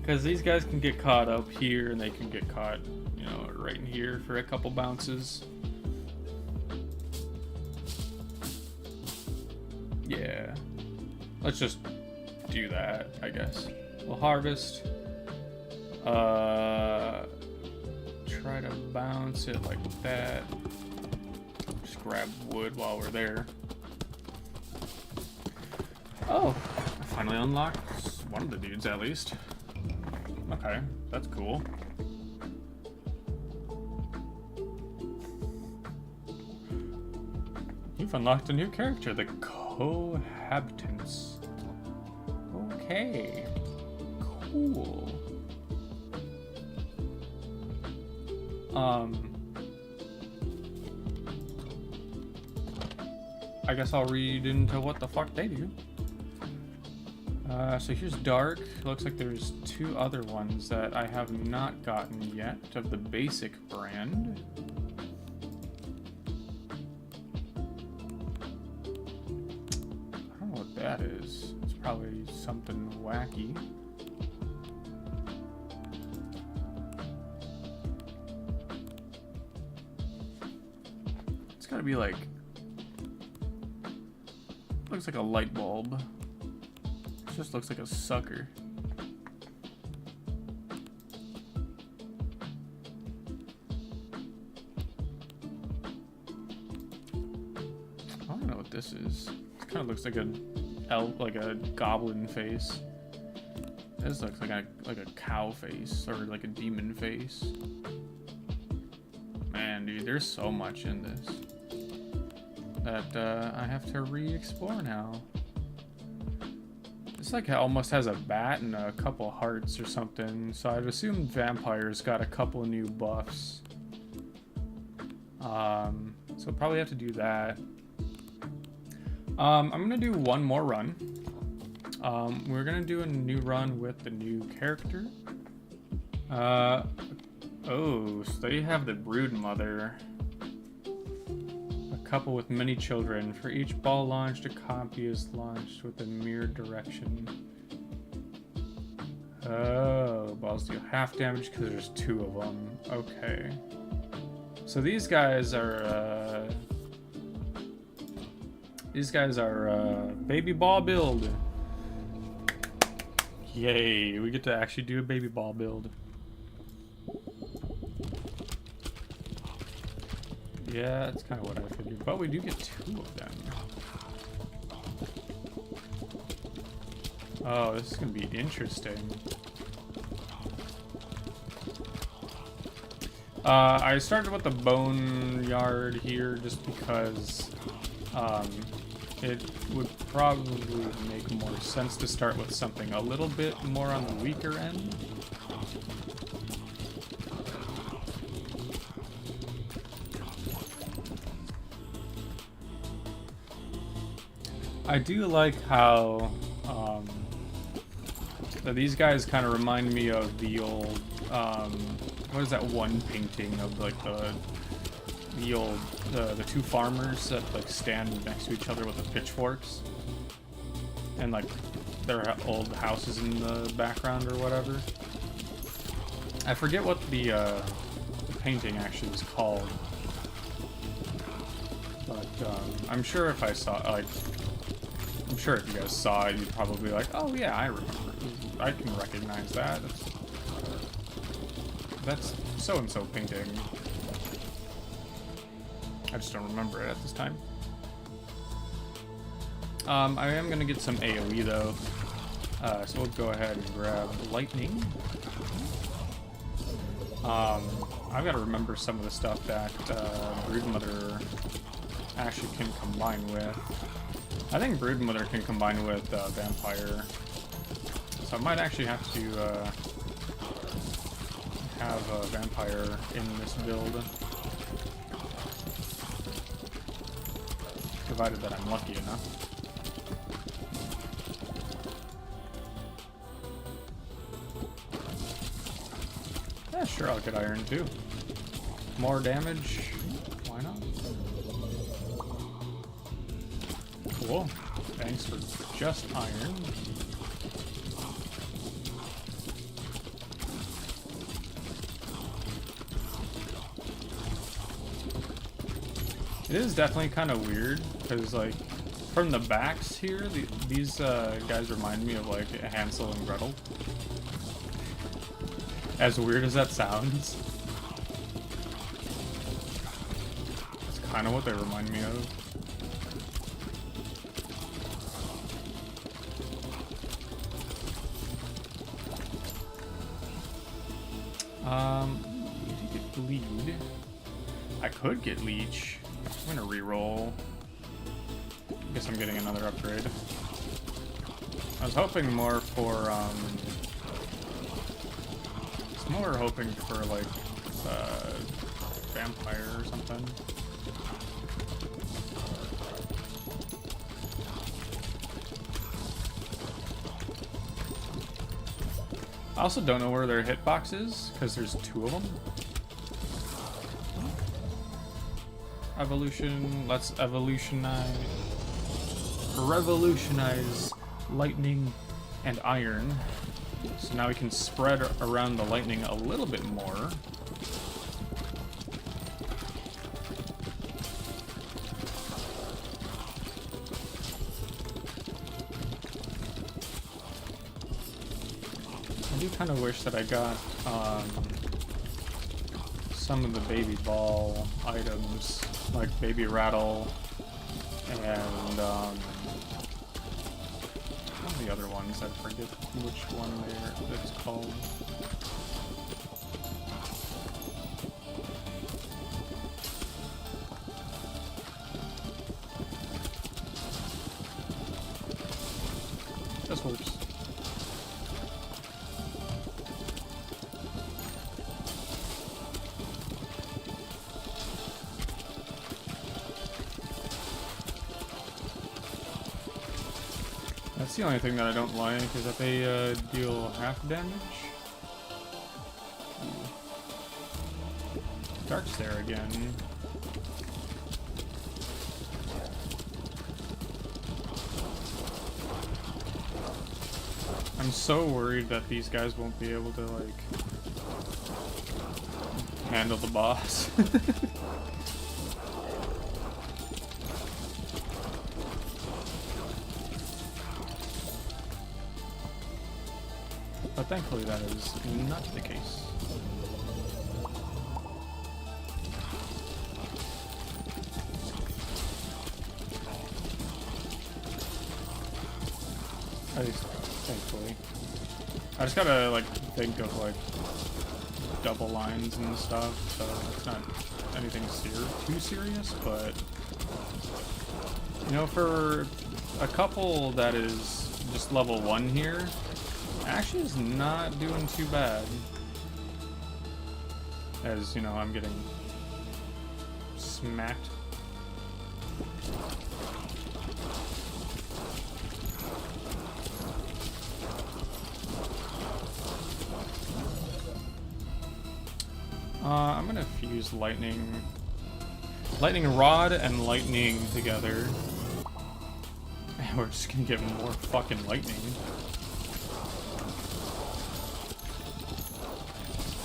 because these guys can get caught up here and they can get caught, you know, right in here for a couple bounces. Yeah, let's just do that, I guess. We'll harvest. Try to bounce it like that. Just grab wood while we're there. Oh, I finally unlocked one of the dudes at least. Okay, that's cool. You've unlocked a new character, the Cohabitants. Okay, cool. I guess I'll read into what the fuck they do. So here's Dark. Looks like there's 2 other ones that I have not gotten yet of the basic brand. I don't know what that is. It's probably something wacky. It's gotta be like... looks like a light bulb. It just looks like a sucker. I don't know what this is. It kind of looks like a goblin face. This looks like a cow face or like a demon face. Man, dude, there's so much in this that I have to re-explore now. It's like it almost has a bat and a couple hearts or something, so I'd assume vampires got a couple new buffs. So probably have to do that. I'm gonna do one more run. We're gonna do a new run with the new character. Oh, so they have the brood mother. Couple with many children. For each ball launched, a copy is launched with a mirrored direction. Oh, balls deal half damage because there's 2 of them. Okay. So these guys are baby ball build. Yay, we get to actually do a baby ball build. Yeah, that's kind of what I figured. But we do get 2 of them. Oh, this is going to be interesting. I started with the boneyard here just because it would probably make more sense to start with something a little bit more on the weaker end. I do like how these guys kind of remind me of the old what is that one painting of like the old the 2 farmers that like stand next to each other with the pitchforks and like their old houses in the background or whatever. I forget what the painting actually is called, but I'm sure if I saw I'm sure if you guys saw it, you'd probably be like, oh yeah, I remember. I can recognize that. That's so-and-so painting. I just don't remember it at this time. I am going to get some AoE though. So we'll go ahead and grab lightning. I've got to remember some of the stuff that Broodmother actually can combine with. I think Broodmother can combine with Vampire. So I might actually have to have a Vampire in this build. Provided that I'm lucky enough. Yeah, sure, I'll get iron too. More damage, why not? Cool. Thanks for just iron. It is definitely kind of weird, because, like, from the backs here, these guys remind me of, like, Hansel and Gretel. As weird as that sounds. That's kind of what they remind me of. Need to get bleed. I could get leech. I'm gonna reroll. I guess I'm getting another upgrade. I was hoping more for, more hoping for, like, Vampire or something. I also don't know where their hitbox is, because there's 2 of them. Evolution, let's revolutionize lightning and iron. So now we can spread around the lightning a little bit more. I do kind of wish that I got some of the baby ball items, like baby rattle and one of the other ones. I forget which one it's called. This works. That's the only thing that I don't like, is that they deal half damage. Dark's there again. I'm so worried that these guys won't be able to, like, handle the boss. But thankfully that is not the case. At least, thankfully. I just gotta, like, think of, like, double lines and stuff, so it's not anything too serious, but, you know, for a couple that is just level 1 here, actually is not doing too bad. As, you know, I'm getting smacked. I'm gonna fuse lightning rod and lightning together. And we're just gonna get more fucking lightning.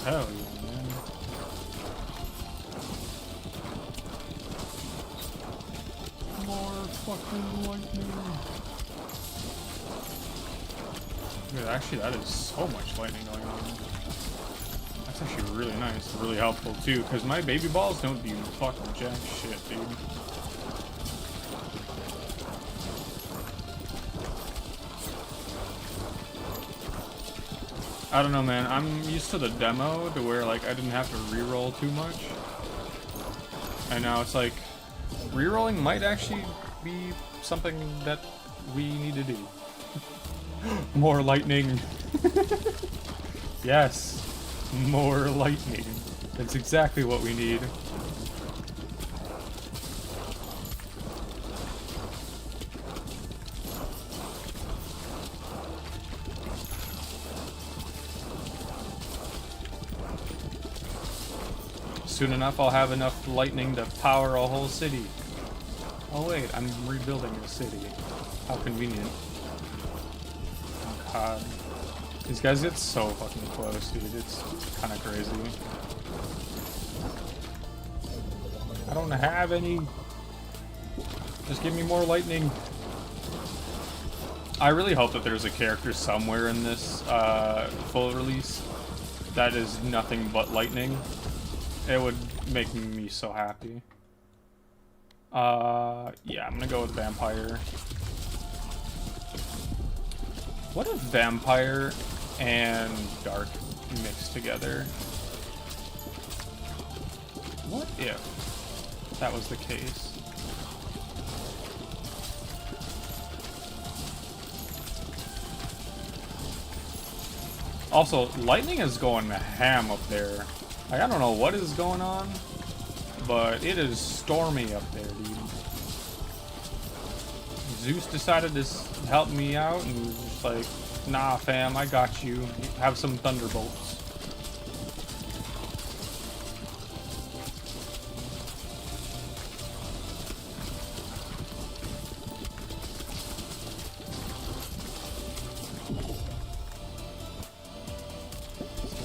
Hell yeah, man. More fucking lightning. Dude, actually, that is so much lightning going on. That's actually really nice, really helpful too, because my baby balls don't do fucking jack shit, dude. I don't know, man. I'm used to the demo to where, like, I didn't have to re-roll too much. And now it's like, re-rolling might actually be something that we need to do. More lightning. Yes, more lightning. That's exactly what we need. Soon enough, I'll have enough lightning to power a whole city. Oh wait, I'm rebuilding the city. How convenient. Oh god. These guys get so fucking close, dude. It's kind of crazy. I don't have any. Just give me more lightning. I really hope that there's a character somewhere in this full release that is nothing but lightning. It would make me so happy. Yeah, I'm gonna go with vampire. What if vampire and dark mix together? What if that was the case? Also, lightning is going ham up there. Like, I don't know what is going on, but it is stormy up there, dude. Zeus decided to help me out and was just like, nah, fam, I got you. Have some thunderbolts.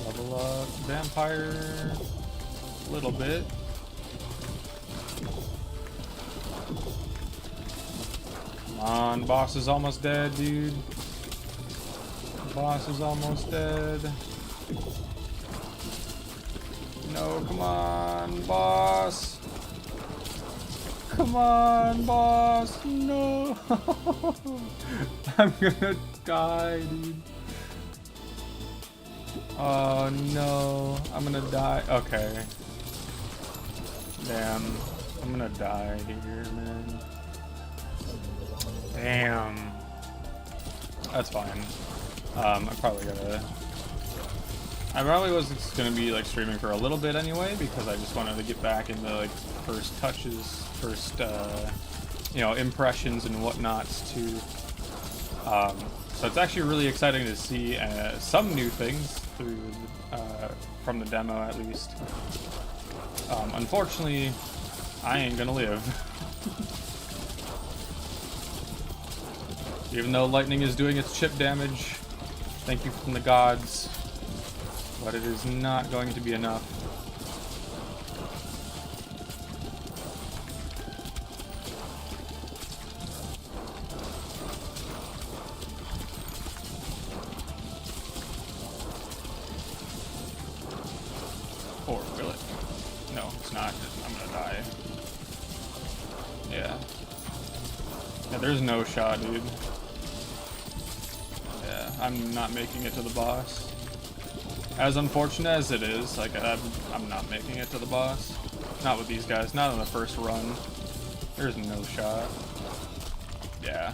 Level up vampire a little bit. Come on, boss is almost dead, dude. Boss is almost dead. No, come on, boss. Come on, boss. No. I'm gonna die, dude. Oh no, I'm gonna die. Okay. Damn, I'm gonna die here, man. Damn. That's fine. I probably was just gonna be like streaming for a little bit anyway, because I just wanted to get back into like first touches, you know, impressions and whatnots too. So it's actually really exciting to see some new things through from the demo at least. Unfortunately, I ain't gonna live. Even though lightning is doing its chip damage, thank you from the gods, but it is not going to be enough. Or will it? No, it's not. I'm gonna die. Yeah. Yeah, there's no shot, dude. Yeah, I'm not making it to the boss. As unfortunate as it is, like, I'm not making it to the boss. Not with these guys, not on the first run. There's no shot. Yeah.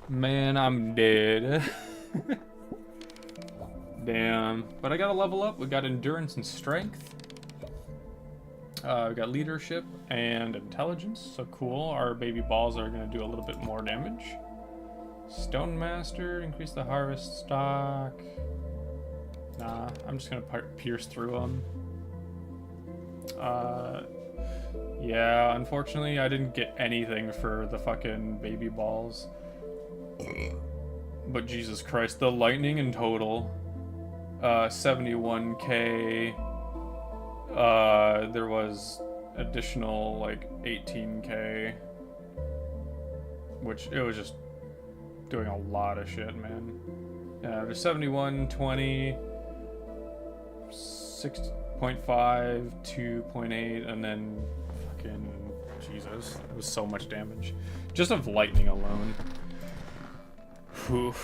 Man, I'm dead. Damn. But I gotta level up. We got endurance and strength. We got leadership and intelligence. So cool. Our baby balls are gonna do a little bit more damage. Stone Master, increase the harvest stock. Nah, I'm just gonna pierce through them. Yeah, unfortunately I didn't get anything for the fucking baby balls. But Jesus Christ, the lightning in total. 71k. There was additional like 18k. Which it was just doing a lot of shit, man. Yeah, there's 71, 20, 6.5, 2.8, and then fucking Jesus. It was so much damage. Just of lightning alone. Whew.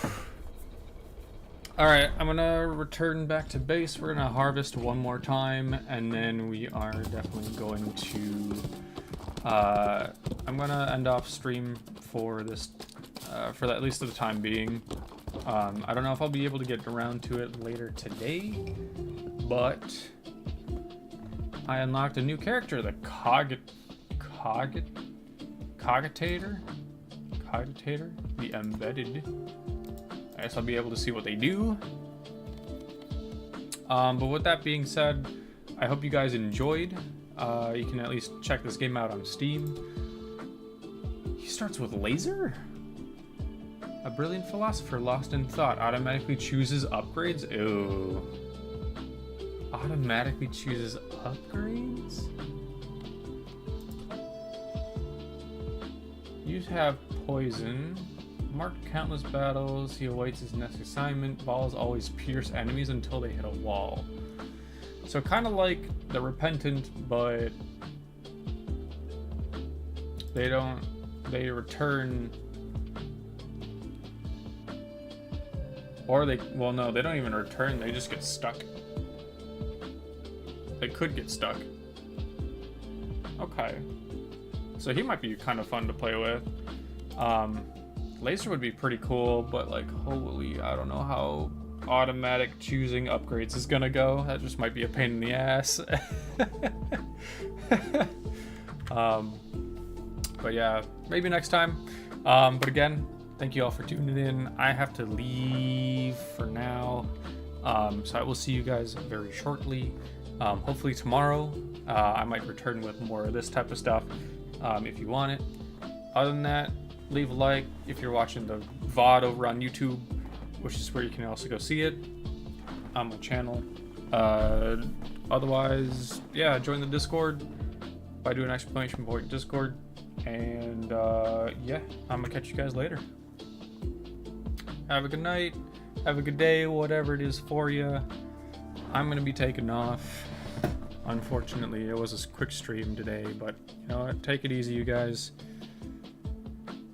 Alright, I'm gonna return back to base. We're gonna harvest one more time, and then we are definitely going to I'm gonna end off stream for this, for at least for the time being. I don't know if I'll be able to get around to it later today, but I unlocked a new character, the Cogitator, the Embedded. I guess I'll be able to see what they do. But with that being said, I hope you guys enjoyed. You can at least check this game out on Steam. He starts with laser? A brilliant philosopher lost in thought automatically chooses upgrades? Ew. Automatically chooses upgrades? You have poison. Marked countless battles. He awaits his next assignment. Balls always pierce enemies until they hit a wall. So kind of like the Repentant, but they return, or well, no, they don't even return, they just get stuck. They could get stuck. Okay. So he might be kind of fun to play with. Laser would be pretty cool, but like, holy, I don't know how automatic choosing upgrades is gonna go. That just might be a pain in the ass. But yeah, maybe next time. But again, thank you all for tuning in. I have to leave for now. So I will see you guys very shortly. Hopefully tomorrow, I might return with more of this type of stuff, if you want it. Other than that, leave a like if you're watching the VOD over on YouTube, which is where you can also go see it on my channel. Otherwise, yeah, join the Discord by doing exclamation point Discord. And yeah, I'm gonna catch you guys later. Have a good night, have a good day, whatever it is for you. I'm gonna be taking off. Unfortunately, it was a quick stream today, but you know what? Take it easy, you guys.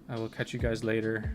I will catch you guys later.